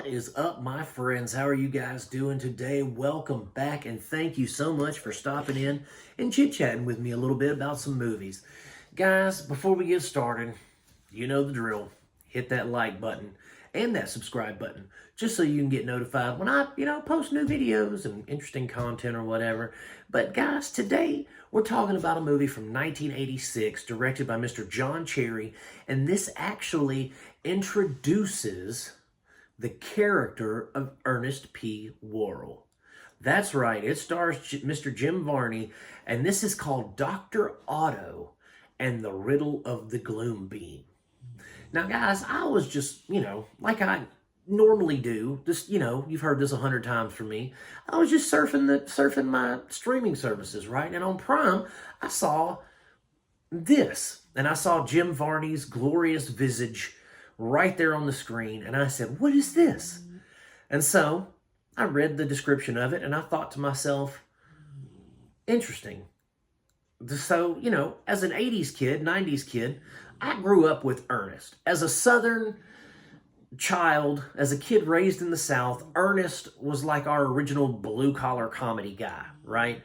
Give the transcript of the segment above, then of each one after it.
is up, my friends? How are you guys doing today? Welcome back, and thank you so much for stopping in and chit-chatting with me a little bit about some movies. Guys, before we get started, you know the drill. Hit that like button and that subscribe button just so you can get notified when I, post new videos and interesting content or whatever. But guys, today we're talking about a movie from 1986 directed by Mr. John Cherry, and this actually introduces the character of Ernest P Worrell. That's right, it stars Mr. Jim Verney, and this is called Dr. Otto and the Riddle of the Gloom Beam. Now, guys, I was just, like I normally do, just, you've heard this 100 times from me. I was just surfing my streaming services, right? And on Prime, I saw this, and I saw Jim Varney's glorious visage right there on the screen, and I said, what is this? And so I read the description of it, and I thought to myself, interesting. So, as an 80s kid, 90s kid, I grew up with Ernest. As a Southern child, as a kid raised in the South, Ernest was like our original blue-collar comedy guy, right?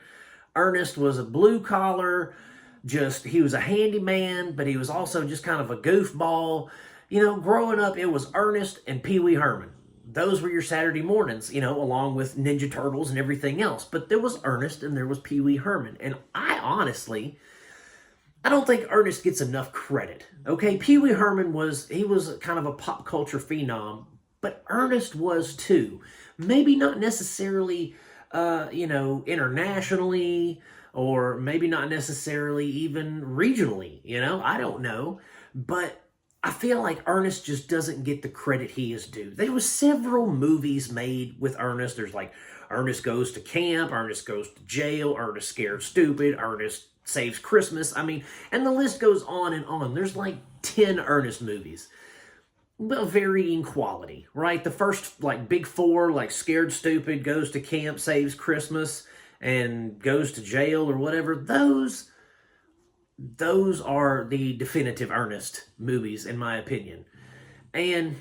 Ernest was a blue-collar, he was a handyman, but he was also just kind of a goofball. Growing up, it was Ernest and Pee Wee Herman. Those were your Saturday mornings, along with Ninja Turtles and everything else. But there was Ernest and there was Pee Wee Herman. And I don't think Ernest gets enough credit. Okay, Pee Wee Herman was kind of a pop culture phenom, but Ernest was too. Maybe not necessarily, internationally, or maybe not necessarily even regionally, I don't know. But I feel like Ernest just doesn't get the credit he is due. There was several movies made with Ernest. There's like Ernest Goes to Camp, Ernest Goes to Jail, Ernest Scared Stupid, Ernest Saves Christmas. And the list goes on and on. There's like 10 Ernest movies, but varying quality, right? The first big four, like Scared Stupid, Goes to Camp, Saves Christmas, and Goes to Jail or whatever, those are the definitive Ernest movies, in my opinion. And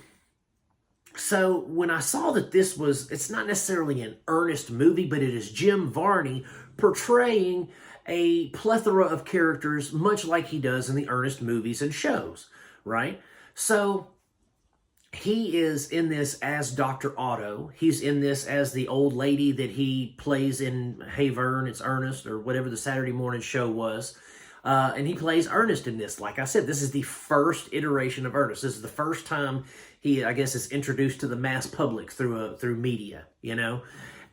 so when I saw that it's not necessarily an Ernest movie, but it is Jim Varney portraying a plethora of characters, much like he does in the Ernest movies and shows, right? So he is in this as Dr. Otto. He's in this as the old lady that he plays in Hey Vern, It's Ernest, or whatever the Saturday morning show was. And he plays Ernest in this. Like I said, this is the first iteration of Ernest. This is the first time he, I guess, is introduced to the mass public through media,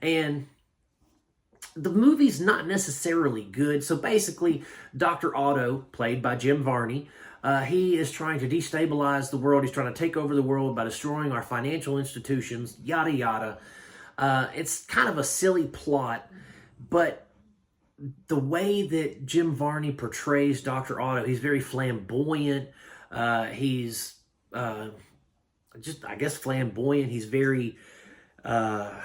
And the movie's not necessarily good. So basically, Dr. Otto, played by Jim Varney, he is trying to destabilize the world. He's trying to take over the world by destroying our financial institutions, yada, yada. It's kind of a silly plot, but the way that Jim Varney portrays Dr. Otto, he's very flamboyant. He's just, I guess, flamboyant. He's very, I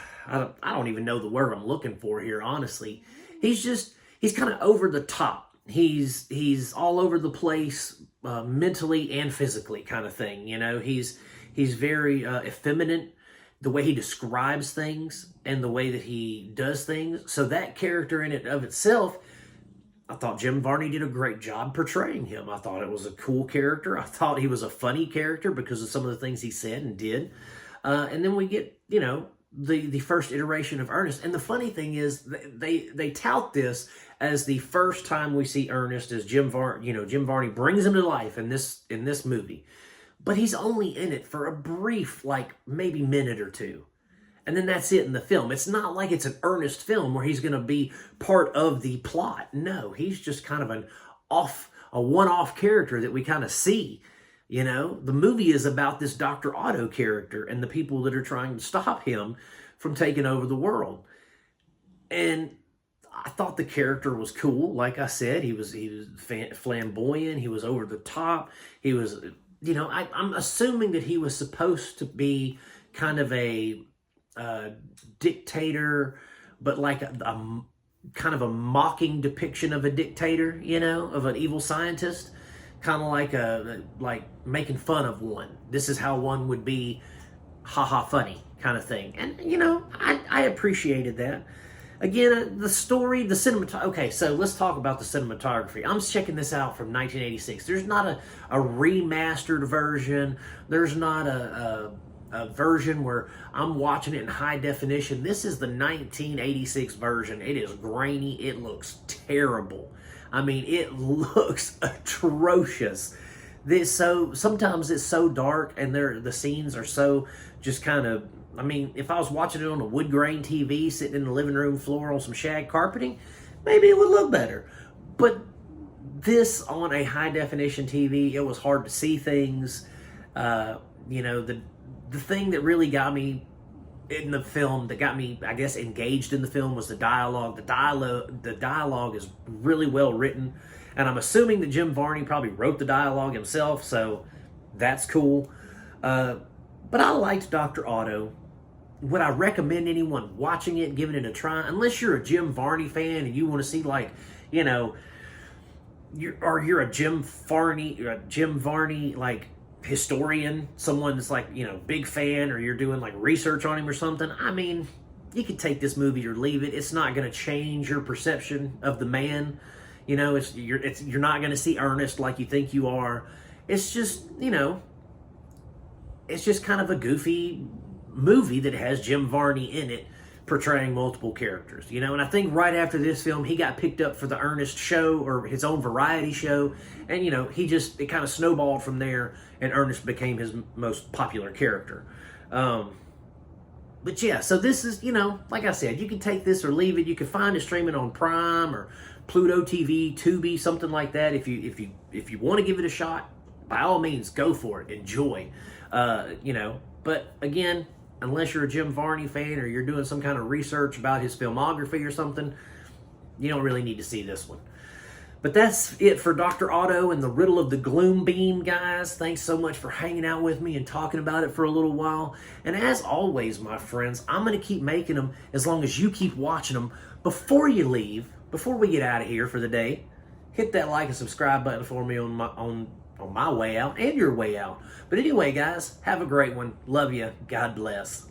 don't even know the word I'm looking for here, honestly. He's kind of over the top. He's all over the place, mentally and physically, kind of thing. He's very effeminate, the way he describes things and the way that he does things. So that character in and of itself, I thought Jim Varney did a great job portraying him. I thought it was a cool character. I thought he was a funny character because of some of the things he said and did. And then we get, the first iteration of Ernest. And the funny thing is they tout this as the first time we see Ernest as Jim Varney brings him to life in this movie. But he's only in it for a brief, maybe minute or two. And then that's it in the film. It's not like it's an Ernest film where he's going to be part of the plot. No, he's just kind of a one-off character that we kind of see. The movie is about this Dr. Otto character and the people that are trying to stop him from taking over the world. And I thought the character was cool. Like I said, he was flamboyant. He was over the top. He was... I'm assuming that he was supposed to be kind of a dictator, but like a kind of a mocking depiction of a dictator, of an evil scientist, kind of like making fun of one. This is how one would be, haha, funny, kind of thing. And, you know, I appreciated that. Again, the story, the cinematography. Okay, so let's talk about the cinematography. I'm checking this out from 1986. There's not a remastered version. There's not a version where I'm watching it in high definition. This is the 1986 version. It is grainy. It looks terrible. I mean, it looks atrocious. Sometimes it's so dark, and the scenes are so just kind of. I mean, if I was watching it on a wood grain TV, sitting in the living room floor on some shag carpeting, maybe it would look better. But this on a high definition TV, it was hard to see things. You know, the thing that really got me in the film, that got me, I guess, engaged in the film, was the dialogue. The dialogue is really well written, and I'm assuming that Jim Varney probably wrote the dialogue himself, so that's cool. But I liked Dr. Otto. Would I recommend anyone watching it, giving it a try? Unless you're a Jim Varney fan and you want to see, like, you know, you're a Jim Varney like historian, someone that's like, you know, big fan, or you're doing like research on him or something. I mean, you could take this movie or leave it. It's not going to change your perception of the man. You know, you're not going to see Ernest like you think you are. It's just, you know, it's just kind of a goofy movie that has Jim Varney in it, portraying multiple characters, you know. And I think right after this film, he got picked up for the Ernest show, or his own variety show, and, you know, it kind of snowballed from there, and Ernest became his most popular character. But yeah, so this is, you know, like I said, you can take this or leave it. You can find it streaming on Prime or PlutoTv, Tubi, something like that. If you want to give it a shot, by all means, go for it. Enjoy. You know, but again, unless you're a Jim Varney fan or you're doing some kind of research about his filmography or something, you don't really need to see this one. But that's it for Dr. Otto and the Riddle of the Gloom Beam, guys. Thanks so much for hanging out with me and talking about it for a little while. And as always, my friends, I'm going to keep making them as long as you keep watching them. Before you leave, before we get out of here for the day, hit that like and subscribe button for me on my way out and your way out. But anyway, guys, have a great one. Love you. God bless.